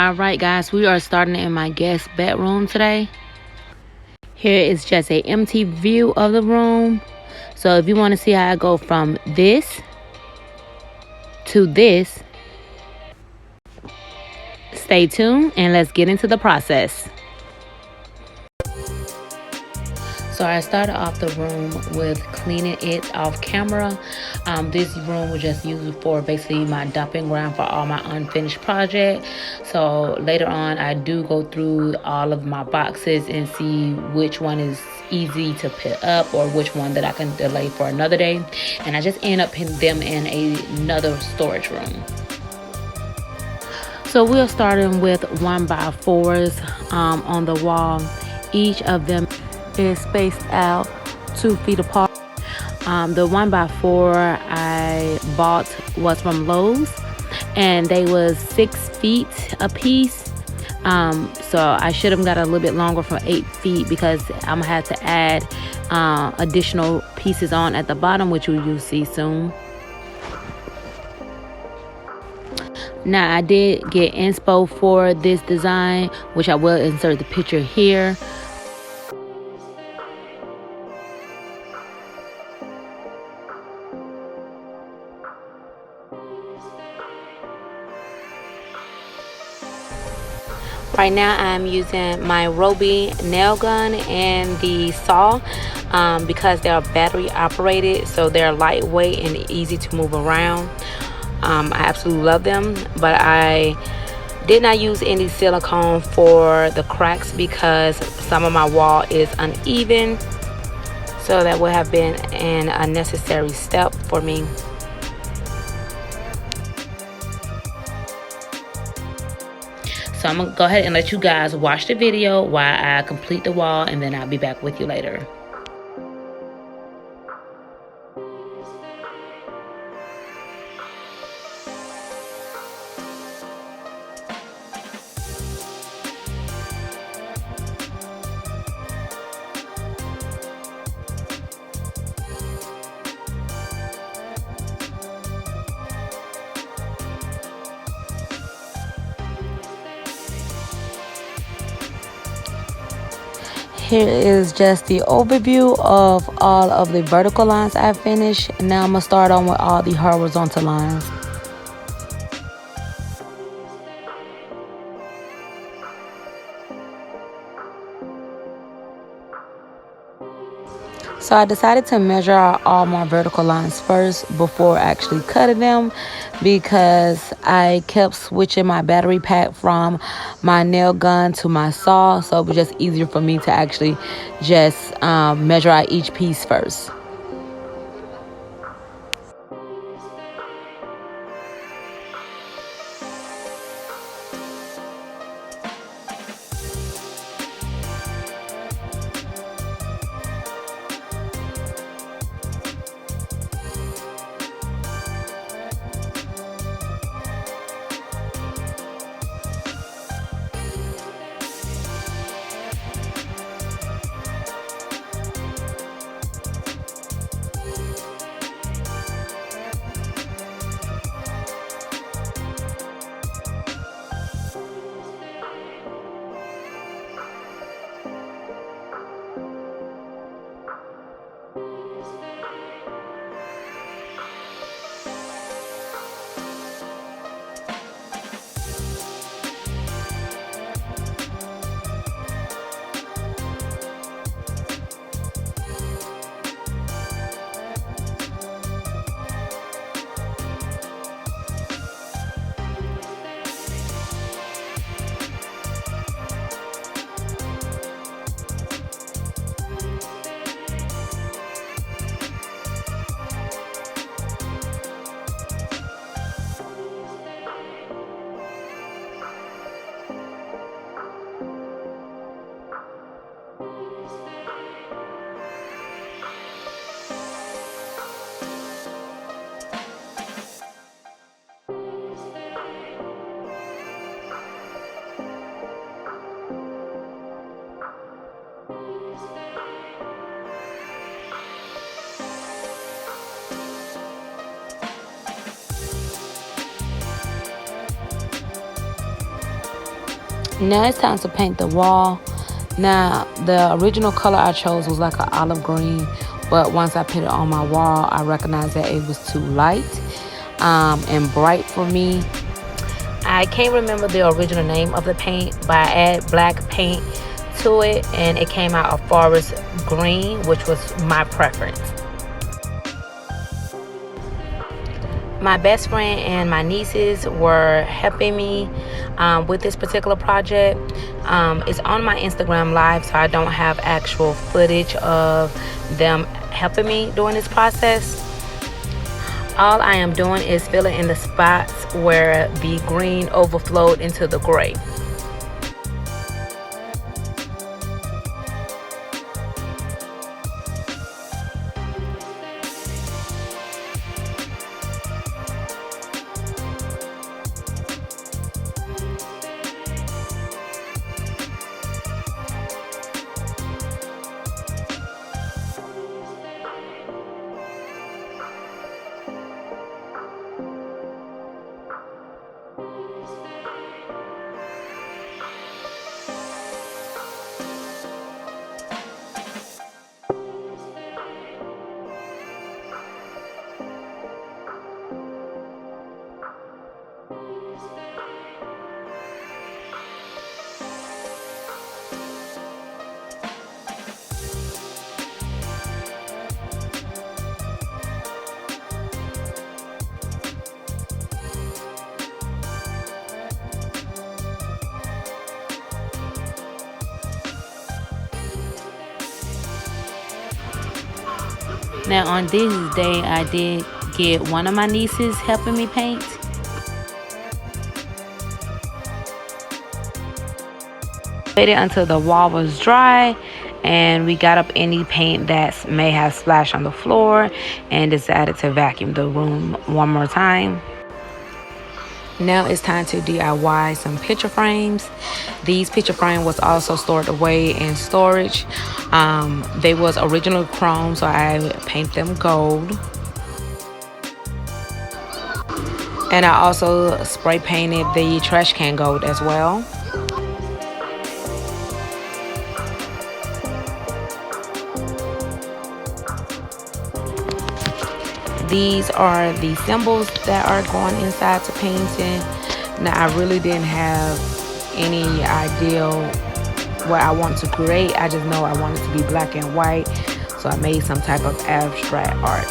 Alright guys, we are starting in my guest bedroom today. Here is just a empty view of the room. So if you want to see how I go from this to this, stay tuned and let's get into the process. So I started off the room with cleaning it off camera. This room was just used for basically my dumping ground for all my unfinished project. So later on, I do go through all of my boxes and see which one is easy to put up or which one that I can delay for another day. And I just end up putting them in another storage room. So we're starting with 1x4s on the wall. Each of them is spaced out 2 feet apart. The 1x4 I bought was from Lowe's, and they was 6 feet a piece. So I should have got a little bit longer from 8 feet because I'm gonna have to add additional pieces on at the bottom, which you'll see soon. Now I did get inspo for this design, which I will insert the picture here. Right now I'm using my Roby nail gun and the saw because they are battery operated, so they're lightweight and easy to move around. I absolutely love them, but I did not use any silicone for the cracks because some of my wall is uneven, so that would have been an unnecessary step for me. So I'm going to go ahead and let you guys watch the video while I complete the wall, and then I'll be back with you later. Here is just the overview of all of the vertical lines I finished. Now I'm going to start on with all the horizontal lines. So I decided to measure out all my vertical lines first before actually cutting them, because I kept switching my battery pack from my nail gun to my saw, so it was just easier for me to actually just measure out each piece first. Now it's time to paint the wall. Now the original color I chose was like an olive green, but once I put it on my wall, I recognized that it was too light and bright for me. I can't remember the original name of the paint, but I added black paint to it and it came out a forest green, which was my preference. My best friend and my nieces were helping me with this particular project. It's on my Instagram live, so I don't have actual footage of them helping me during this process. All I am doing is filling in the spots where the green overflowed into the gray. Now on this day, I did get one of my nieces helping me paint. Waited until the wall was dry and we got up any paint that may have splashed on the floor and decided to vacuum the room one more time. Now it's time to DIY some picture frames. These picture frame was also stored away in storage. They was original chrome, so I paint them gold. And I also spray painted the trash can gold as well. These are the symbols that are going inside the painting. Now I really didn't have any idea what I want to create. I just know I want it to be black and white, so I made some type of abstract art.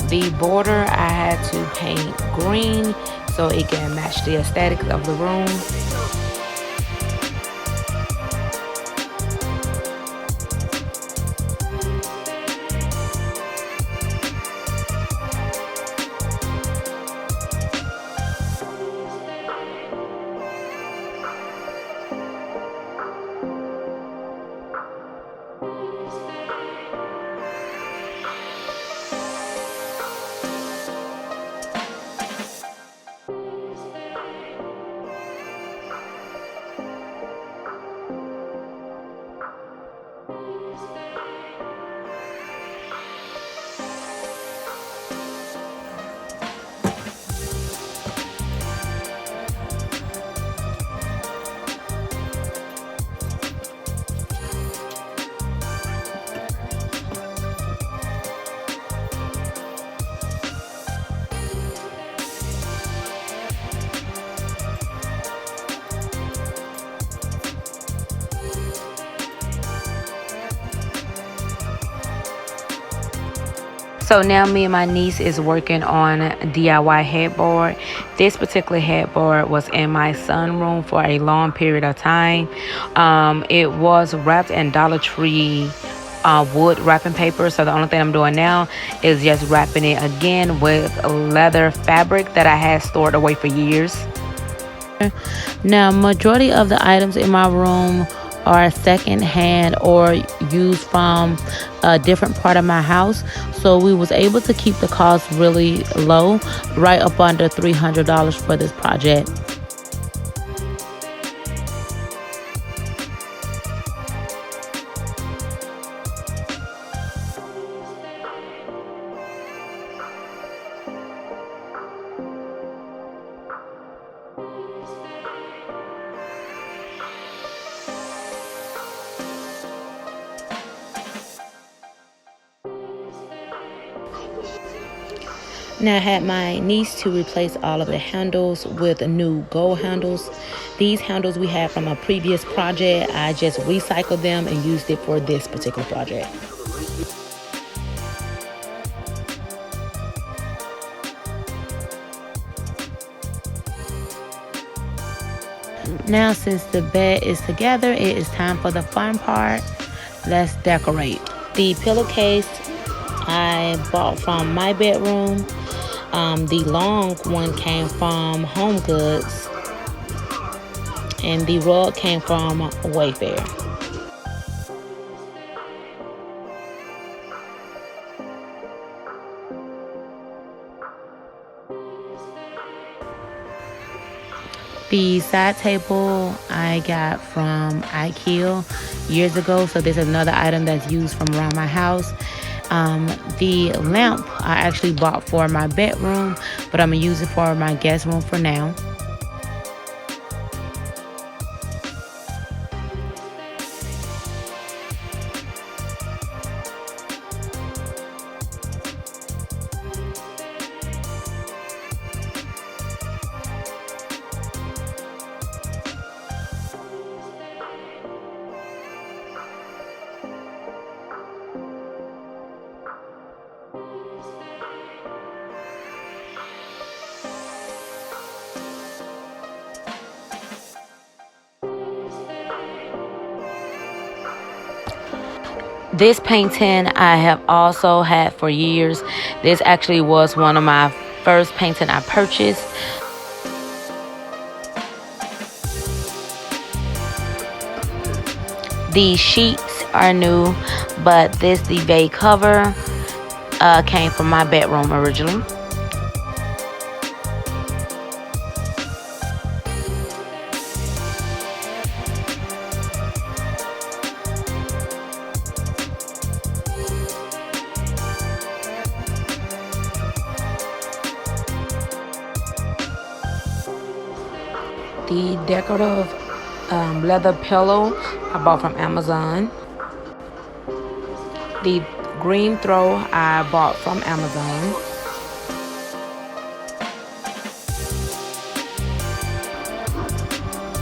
The border I had to paint green so it can match the aesthetic of the room. So now me and my niece is working on DIY headboard. This particular headboard was in my sunroom for a long period of time. It was wrapped in Dollar Tree wood wrapping paper. So the only thing I'm doing now is just wrapping it again with leather fabric that I had stored away for years. Now, majority of the items in my room are second hand or used from a different part of my house, so we was able to keep the cost really low, right up under $300 for this project. Now I had my niece to replace all of the handles with new gold handles. These handles we had from a previous project. I just recycled them and used it for this particular project. Now since the bed is together, it is time for the fun part. Let's decorate. The pillowcase I bought from my bedroom. The long one came from Home Goods, and the rug came from Wayfair. The side table I got from IKEA years ago, so this is another item that's used from around my house. The lamp I actually bought for my bedroom, but I'm gonna use it for my guest room for now. This painting I have also had for years. This actually was one of my first painting I purchased. The sheets are new, but this duvet cover came from my bedroom originally. The decorative leather pillow I bought from Amazon. The green throw I bought from Amazon.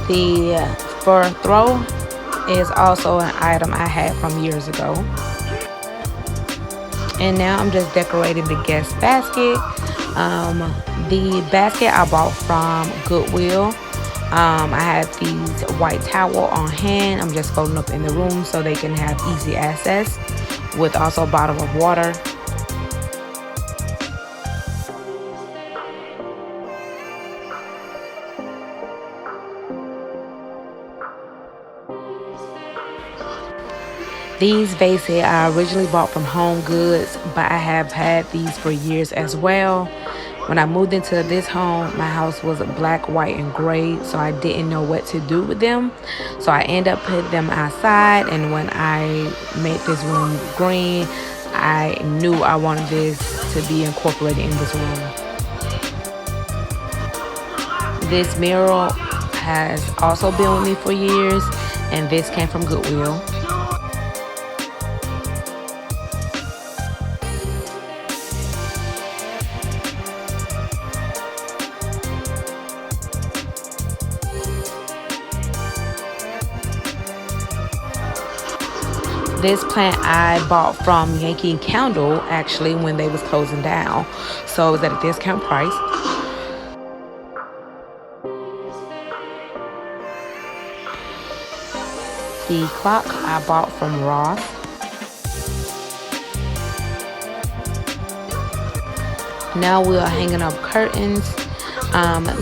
The fur throw is also an item I had from years ago. And now I'm just decorating the guest basket. The basket I bought from Goodwill. I had these white towel on hand. I'm just folding up in the room so they can have easy access, with also a bottle of water. These vases I originally bought from Home Goods, but I have had these for years as well. When I moved into this home, my house was black, white, and gray, so I didn't know what to do with them. So I ended up putting them outside, and when I made this room green, I knew I wanted this to be incorporated in this room. This mirror has also been with me for years, and this came from Goodwill. This plant I bought from Yankee Candle actually when they was closing down, so it was at a discount price. The clock I bought from Ross. Now we are hanging up curtains.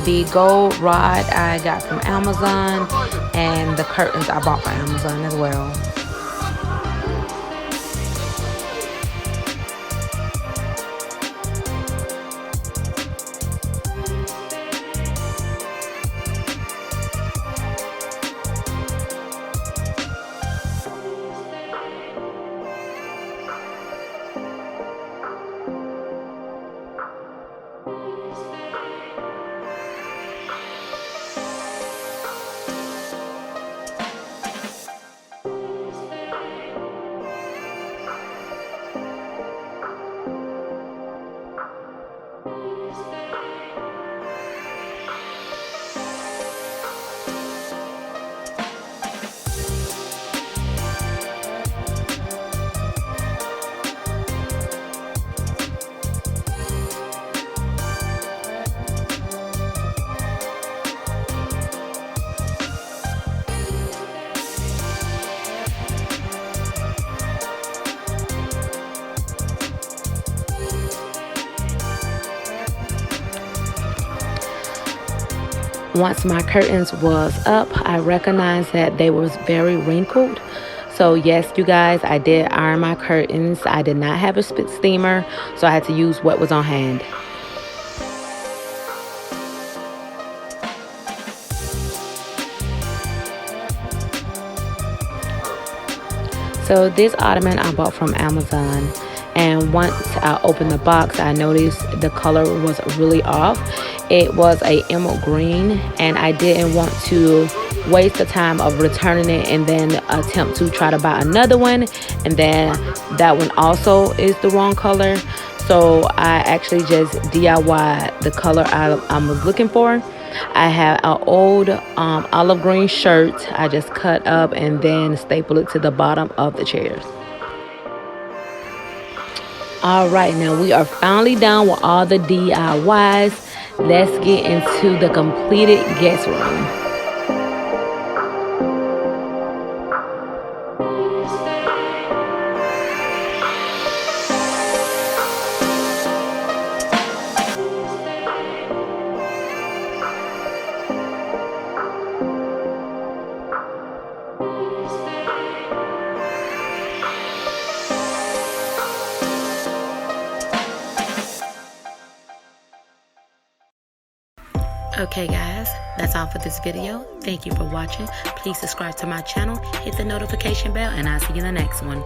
The gold rod I got from Amazon, and the curtains I bought from Amazon as well. Once my curtains was up, I recognized that they was very wrinkled. So yes, you guys, I did iron my curtains. I did not have a steamer, so I had to use what was on hand. So this ottoman I bought from Amazon, and once I opened the box, I noticed the color was really off. It was a emerald green, and I didn't want to waste the time of returning it and then attempt to try to buy another one, and then that one also is the wrong color. So I actually just DIY the color I was looking for. I have an old olive green shirt I just cut up and then stapled it to the bottom of the chairs. All right, now we are finally done with all the DIYs. Let's get into the completed guest room. Okay guys, that's all for this video. Thank you for watching. Please subscribe to my channel, hit the notification bell, and I'll see you in the next one.